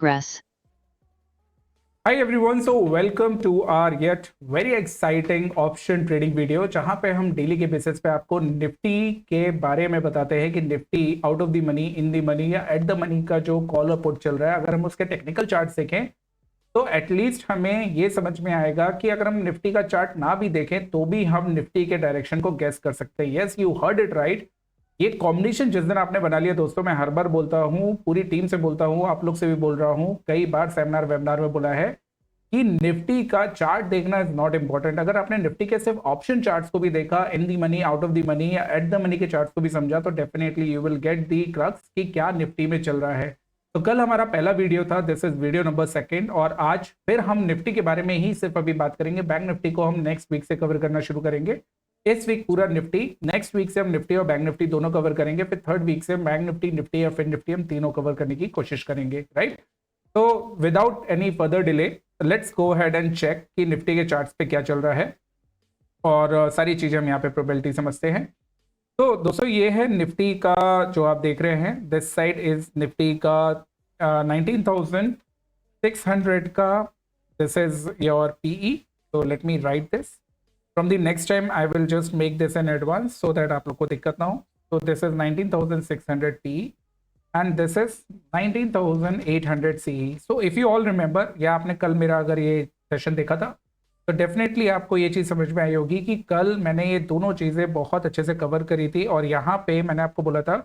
progress. Hi everyone, so welcome to our yet very exciting option trading video जहां पे हम daily के basis पे आपको निफ्टी के बारे में बताते हैं कि Nifty out of the money, in the money or at the money का जो कॉल और पुट चल रहा है, अगर हम उसके टेक्निकल चार्ट देखें तो एटलीस्ट हमें ये समझ में आएगा कि अगर हम निफ्टी का चार्ट ना भी देखें तो भी हम निफ्टी के डायरेक्शन को गेस कर सकते हैं। Yes, you heard it right. ये कॉम्बिनेशन जिस दिन आपने बना लिया दोस्तों, मैं हर बार बोलता हूँ, पूरी टीम से बोलता हूँ, आप लोग से भी बोल रहा हूँ, कई बार सेमिनार वेबिनार में बोला है कि निफ्टी का चार्ट देखना इज नॉट इंपॉर्टेंट। अगर आपने निफ्टी के सिर्फ ऑप्शन चार्ट्स को भी देखा, in the money, out of the money or at the money के चार्ट्स को भी समझा, तो definitely you will get the crux कि क्या निफ्टी में चल रहा है। तो कल हमारा पहला वीडियो था, दिस इज वीडियो नंबर 2 और आज फिर हम निफ्टी के बारे में ही सिर्फ अभी बात करेंगे। बैंक निफ्टी को हम नेक्स्ट वीक से कवर करना शुरू करेंगे। इस वीक पूरा निफ्टी, नेक्स्ट वीक से हम निफ्टी और बैंक निफ्टी दोनों कवर करेंगे, फिर थर्ड वीक से बैंक निफ्टी, निफ्टी या फिर निफ्टी हम तीनों कवर करने की कोशिश करेंगे, राइट। तो without any further delay let's go ahead and check कि निफ्टी के चार्ट्स पे क्या चल रहा है और सारी चीजें हम यहाँ पे प्रोबेबिलिटी समझते हैं। तो दोस्तों ये है निफ्टी का जो आप देख रहे हैं, दिस साइड इज निफ्टी का 19,600 का, दिस इज योर पीई। तो let me write this from the next time, I will just make this in advance so that आप लोग को दिक्कत ना हो। तो this is 19,600 PE and this is 19,800 CE. So if you all remember, या आपने कल मेरा अगर ये सेशन देखा था तो डेफिनेटली आपको ये चीज़ समझ में आई होगी कि कल मैंने ये दोनों चीज़ें बहुत अच्छे से कवर करी थी और यहाँ पे मैंने आपको बोला था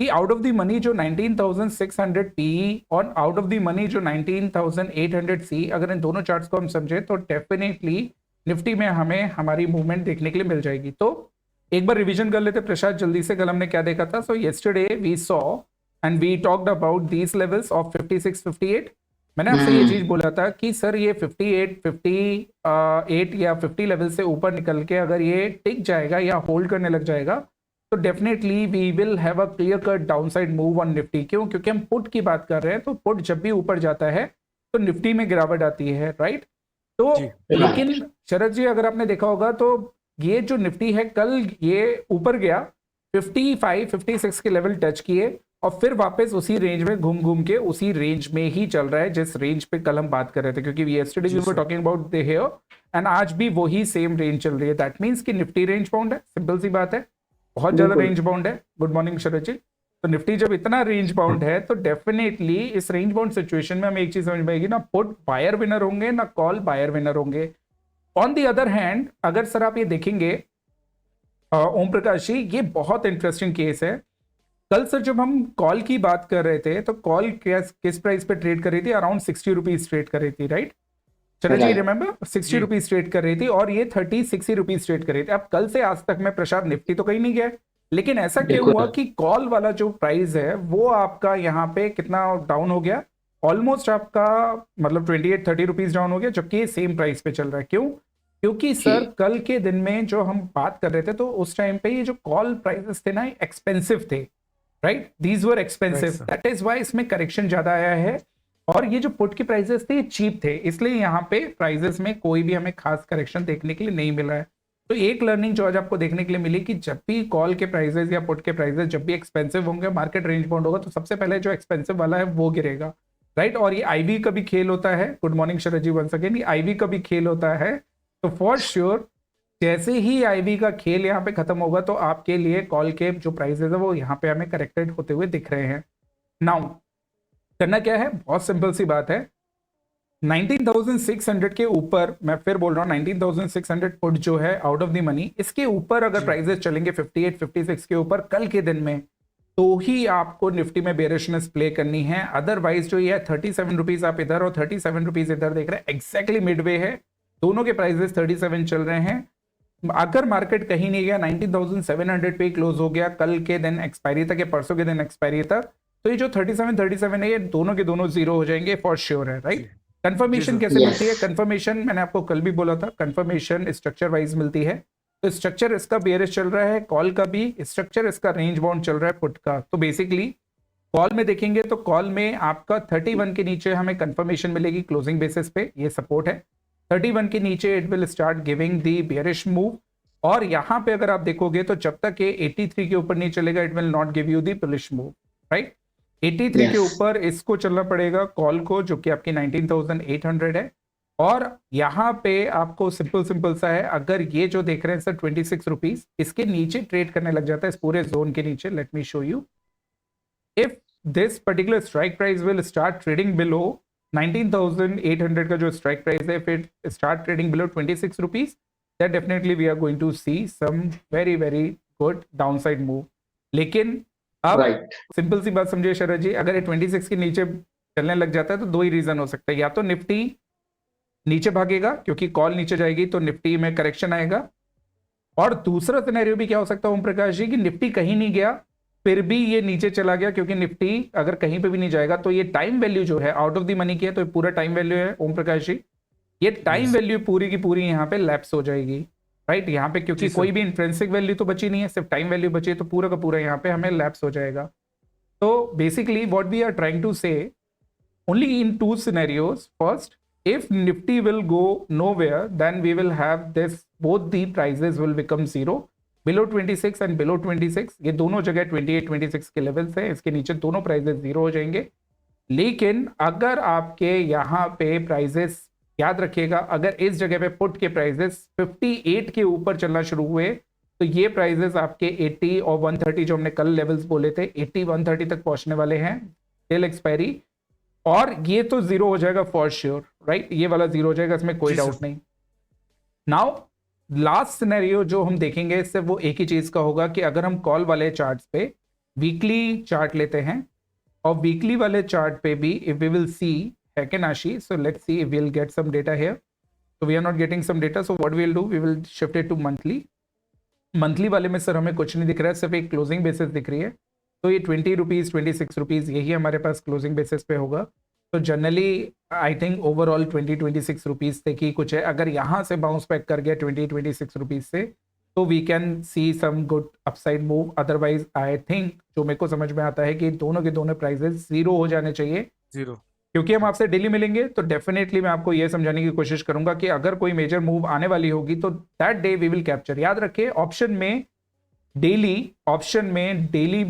कि आउट ऑफ द मनी जो 19,600 PE और आउट ऑफ द मनी जो 19,800 CE, अगर इन दोनों चार्ट्स को हम समझे तो डेफिनेटली निफ्टी में हमें हमारी मूवमेंट देखने के लिए मिल जाएगी। तो एक बार रिविजन कर लेते प्रसाद जल्दी से, कल हमने क्या देखा था। So yesterday we saw and we talked about these levels of 56 58। मैंने आपसे ये चीज बोला था कि सर ये 58 58 या 50 लेवल से ऊपर निकल के अगर ये टिक जाएगा या होल्ड करने लग जाएगा तो definitely we will have a clear cut downside move on Nifty. क्यों? क्योंकि हम पुट की बात कर रहे हैं, तो पुट जब भी ऊपर जाता है तो निफ्टी में गिरावट आती है, राइट। तो लेकिन शरद जी अगर आपने देखा होगा तो ये जो निफ्टी है कल ये ऊपर गया, 55 56 के लेवल टच किए और फिर वापस उसी रेंज में घूम घूम के उसी रेंज में ही चल रहा है जिस रेंज पे कल हम बात कर रहे थे, क्योंकि yesterday we were talking about the here and आज भी वही सेम रेंज चल रही है। दैट मींस कि निफ्टी रेंज बाउंड है, सिंपल सी बात है, बहुत ज्यादा रेंज बाउंड है। Good morning Sharad ji. तो निफ्टी जब इतना रेंज बाउंड है तो डेफिनेटली इस रेंज बाउंड सिचुएशन में हमें एक चीज समझ में आएगी, ना पुट बायर विनर होंगे ना कॉल बायर विनर होंगे। ऑन दी अदर हैंड अगर सर आप ये देखेंगे ओम प्रकाश जी, ये बहुत इंटरेस्टिंग केस है। कल सर जब हम कॉल की बात कर रहे थे तो कॉल किस प्राइस पे ट्रेड कर रही थी? अराउंड 60 रुपीज ट्रेड कर रही थी, राइट। चलो जी रिमेंबर 60 रुपीज ट्रेड कर रही थी और ये 60 रुपीज ट्रेड कर रही थी। अब कल से आज तक में प्रसाद निफ्टी तो कहीं नहीं गया, लेकिन ऐसा क्यों हुआ कि कॉल वाला जो प्राइस है वो आपका यहाँ पे कितना डाउन हो गया? ऑलमोस्ट आपका मतलब 28-30 रुपीज डाउन हो गया, जबकि सेम प्राइस पे चल रहा है। क्यों? क्योंकि सर कल के दिन में जो हम बात कर रहे थे तो उस टाइम पे ये जो कॉल प्राइसेस थे ना एक्सपेंसिव थे, right, these were expensive, that is why इसमें करेक्शन ज्यादा आया है। और ये जो पुट के प्राइसेस थे ये चीप थे, इसलिए यहाँ पे प्राइसेस में कोई भी हमें खास करेक्शन देखने के लिए नहीं मिला है। तो एक लर्निंग जो आज आपको देखने के लिए मिली कि जब भी कॉल के प्राइसेस या पुट के प्राइसेस जब भी एक्सपेंसिव होंगे, मार्केट रेंज बाउंड होगा, तो सबसे पहले जो एक्सपेंसिव वाला है वो गिरेगा, राइट। और ये आईवी का भी खेल होता है। गुड मॉर्निंग शरद जी वंस अगेन। ये आईवी का भी खेल होता है, तो फॉर श्योर जैसे ही आईवी का खेल यहाँ पे खत्म होगा तो आपके लिए कॉल के जो प्राइसेस है वो यहाँ पे हमें करेक्टेड होते हुए दिख रहे हैं। नाउ करना क्या है? बहुत सिंपल सी बात है, 19,600 के ऊपर, मैं फिर बोल रहा हूँ 19,600 पुट जो है आउट ऑफ द मनी, इसके ऊपर अगर प्राइसेस चलेंगे 58 56 के ऊपर कल के दिन में, तो ही आपको निफ्टी में बेरिशनेस प्ले करनी है। अदरवाइज जो ये 37 रुपीज आप इधर और 37 रुपीज इधर देख रहे हैं, एग्जैक्टली मिडवे है, दोनों के प्राइसेस 37 चल रहे हैं। अगर मार्केट कहीं नहीं गया, 19,700 पे क्लोज हो गया कल के दिन एक्सपायरी तक या परसों के दिन एक्सपायरी तक, तो ये जो 37 है ये दोनों के दोनों जीरो हो जाएंगे, फॉर श्योर है, राइट। कंफर्मेशन कैसे मिलती है? कंफर्मेशन मैंने आपको कल भी बोला था, कंफर्मेशन स्ट्रक्चर वाइज मिलती है। तो स्ट्रक्चर इसका बेयरिश चल रहा है, कॉल का भी स्ट्रक्चर इसका रेंज बाउंड चल रहा है पुट का। तो बेसिकली कॉल में देखेंगे तो कॉल में आपका 31 के नीचे हमें कंफर्मेशन मिलेगी क्लोजिंग बेसिस पे, ये सपोर्ट है। 31 के नीचे it will start giving the bearish move, और यहां पे अगर आप देखोगे तो जब तक ये 83 के ऊपर नहीं चलेगा it will not give you the bullish move, right. 83 के Yes. ऊपर इसको चलना पड़ेगा कॉल को, जो कि आपकी 19,800 है। और यहाँ पे आपको सिंपल सा है, अगर ये जो देख रहे हैं सर 26 रुपीज, इसके नीचे ट्रेड करने लग जाता है, इस पूरे जोन के नीचे। Let me show you, if this particular strike price will start trading below 19,800 का जो स्ट्राइक प्राइस है, फिर start trading below 26 rupees, that definitely we are going to see some very very good downside move. लेकिन अब Right. Simple सी बात समझिए शरद जी, अगर ये 26 के नीचे चलने लग जाता है तो दो ही रीजन हो सकता है, या तो निफ्टी नीचे भागेगा क्योंकि कॉल नीचे जाएगी तो निफ्टी में करेक्शन आएगा, और दूसरा सिनेरियो भी क्या हो सकता है ओम प्रकाश जी, कि निफ्टी कहीं नहीं गया फिर भी ये नीचे चला गया, क्योंकि निफ्टी अगर कहीं पे भी नहीं जाएगा तो ये टाइम वैल्यू जो है आउट ऑफ द मनी की है, तो ये पूरा टाइम वैल्यू है ओम प्रकाश जी, ये टाइम Yes. वैल्यू पूरी की पूरी यहाँ पे लैप्स हो जाएगी, राइट। यहाँ पे क्योंकि जी सर। कोई भी इंट्रिंसिक वैल्यू तो बची नहीं है, सिर्फ टाइम वैल्यू बची है, तो पूरा का पूरा यहाँ पे हमें लैप्स हो जाएगा। तो basically what we are trying to say, only in two scenarios. First, if Nifty will go nowhere, then we will have this, both the prices will become zero. Below 26 and below 26, ये दोनों जगह 28 26 के levels है, इसके नीचे दोनों prices zero हो जाएंगे। लेकिन अगर आपके यहाँ पे प्राइजेस, याद रखिएगा, अगर इस जगह पे पुट के प्राइजेस 58 के ऊपर चलना शुरू हुए, तो ये प्राइजेस आपके 80 और 130 जो हमने कल लेवल्स बोले थे, 80 130 तक पहुंचने वाले हैं टिल एक्सपायरी, और ये तो जीरो हो जाएगा फॉर श्योर, राइट। ये वाला जीरो हो जाएगा, इसमें कोई जी सर। डाउट नहीं। नाउ लास्ट सिनेरियो जो हम देखेंगे सिर्फ वो एक ही चीज का होगा, कि अगर हम कॉल वाले चार्ट्स पे वीकली चार्ट लेते हैं, और वीकली वाले चार्ट पे भी if we will see Hekenashi, so let's see if we'll get some data here. So we are not getting some data, so what we'll do, we will shift it to monthly. Monthly वाले में sir हमें कुछ नहीं दिख रहा है, सिर्फ एक क्लोजिंग बेसिस दिख रही है, तो ये 20 रुपीज़ 26 रुपीज़ यही हमारे पास क्लोजिंग बेसिस पे होगा। तो generally I think overall 26 rupees तक ही कुछ है। अगर यहाँ से बाउंस बैक कर गया 26 रुपीज़ से, तो we can see some good upside move. Otherwise I think जो मेरे को समझ में आता है कि दोनों के दोनों प्राइजेस जीरो हो जाने चाहिए, जीरो। क्योंकि हम आपसे डेली मिलेंगे तो डेफिनेटली मैं आपको ये समझाने की कोशिश करूंगा कि अगर कोई मेजर मूव आने वाली होगी तो that day we will capture. याद रखिए, ऑप्शन में डेली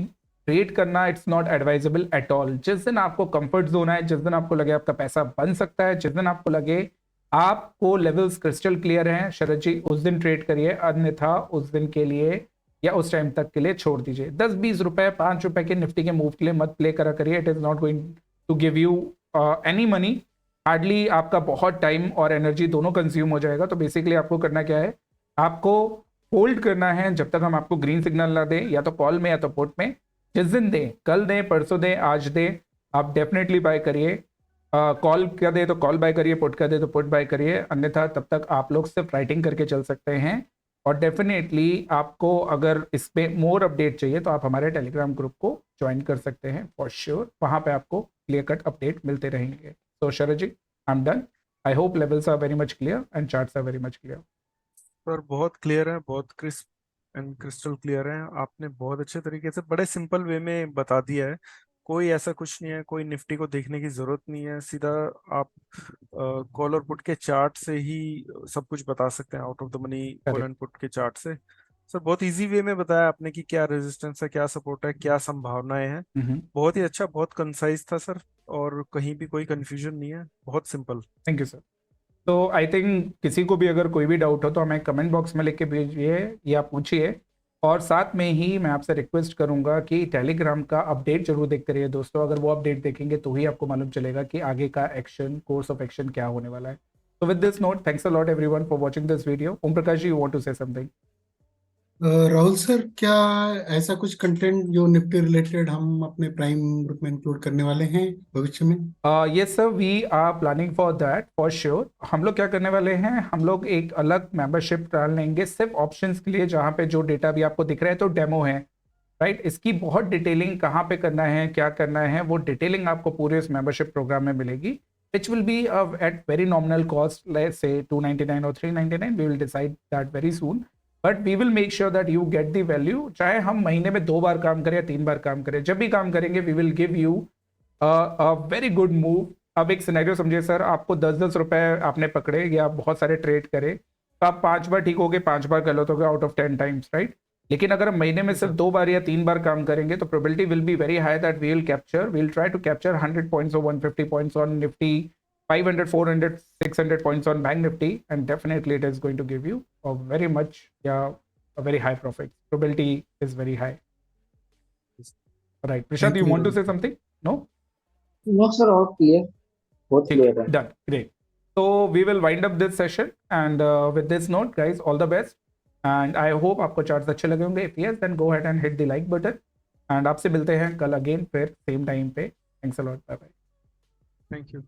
ट्रेड करना it's not advisable at all. जिस दिन आपको कंफर्ट जोन है, जिस दिन आपको लगे आपका पैसा बन सकता है, जिस दिन आपको लगे आपको लेवल्स क्रिस्टल क्लियर हैं, शरद जी, उस दिन ट्रेड करिए, अन्यथा उस दिन के लिए या उस टाइम तक के लिए छोड़ दीजिए। 10-20 रुपए 5 रुपए के निफ्टी के मूव के लिए मत प्ले करा करिए। It is not going to give you any money, hardly आपका बहुत टाइम और एनर्जी दोनों कंज्यूम हो जाएगा। तो बेसिकली आपको करना क्या है, आपको होल्ड करना है जब तक हम आपको ग्रीन सिग्नल ना दें, या तो कॉल में या तो पुट में। जिस दिन दें, कल दें, परसों दें, आज दें, आप डेफिनेटली बाय करिए। कॉल का दे तो कॉल बाय करिए, पुट का दे तो पुट बाय करिए, अन्यथा तब तक आप लोग सिर्फ राइटिंग करके चल सकते हैं। और डेफिनेटली आपको अगर इस पे मोर अपडेट चाहिए तो आप हमारे टेलीग्राम ग्रुप को ज्वाइन कर सकते हैं फॉर श्योर, वहाँ पे आपको क्लियर कट अपडेट मिलते रहेंगे। तो Sharad ji, I am done. I hope levels are very much clear and charts are very much clear. Sir बहुत क्लियर है, बहुत क्रिस्प एंड क्रिस्टल क्लियर है। आपने बहुत अच्छे तरीके से बड़े सिंपल वे में बता दिया है। कोई ऐसा कुछ नहीं है, कोई निफ्टी को देखने की जरूरत नहीं है, सीधा आप कॉल और पुट के चार्ट से ही सब कुछ बता सकते हैं, out of the money call and put के चार्ट से। सर बहुत इजी वे में बताया आपने कि क्या रेजिस्टेंस है, क्या सपोर्ट है, क्या संभावनाएं हैं। बहुत ही अच्छा, बहुत कंसाइज था सर, और कहीं भी कोई कंफ्यूजन नहीं है, बहुत सिंपल। Thank you sir. तो आई थिंक किसी को भी अगर कोई भी डाउट हो तो हमें कमेंट बॉक्स में लिख के भेजिए या पूछिए, और साथ में ही मैं आपसे रिक्वेस्ट करूंगा कि टेलीग्राम का अपडेट जरूर देखते रहिए दोस्तों। अगर वो अपडेट देखेंगे तो ही आपको मालूम चलेगा कि आगे का एक्शन, कोर्स ऑफ एक्शन क्या होने वाला है। तो with this note, thanks a lot everyone for watching this video. Om Prakash ji, you want to say something? Rahul sir, क्या ऐसा कुछ कंटेंट जो निफ्टी रिलेटेड हम अपने प्राइम ग्रुप में इंक्लूड करने वाले हैं भविष्य में? Yes sir, we are planning for that for sure. हम लोग क्या करने वाले हैं, हम लोग एक अलग मेंबरशिप डाल लेंगे सिर्फ ऑप्शंस के लिए, जहाँ पे जो डेटा भी आपको दिख रहा है तो डेमो है, राइट। इसकी बहुत डिटेलिंग कहाँ पे करना है, क्या करना है, वो डिटेलिंग आपको पूरे इस मेंबरशिप प्रोग्राम में मिलेगी, which will be at very nominal cost, let's say $299 or $399. We will decide that very soon. But we will make sure that you get the value. चाहे हम महीने में 2 बार काम करें या 3 बार काम करें, जब भी काम करेंगे we will give you a very good move. अब एक सिनेरियो समझिए सर, आपको 10-10 रुपए आपने पकड़े या बहुत सारे ट्रेड करे, तो आप 5 बार ठीक हो गए, 5 बार गलत हो गए आउट ऑफ 10 टाइम्स, राइट। लेकिन अगर हम महीने में सिर्फ 2 बार या 3 बार काम करेंगे तो probability will be very high that we will try to capture 100 points और 150 points on Nifty, 500 400 600 points on bank nifty, and definitely it is going to give you a very much, a very high profit. Probability is very high. Right, Prashant, Thank you you. want to say something? No? No, sir, all clear. Both ठीक, clear है. done, great. So we will wind up this session, and with this note, guys, all the best, and I hope आपको charts अच्छे लगे होंगे. If yes, then go ahead and hit the like button, and आपसे मिलते हैं कल again फिर same time पे. Thanks a lot, bye bye. Thank you.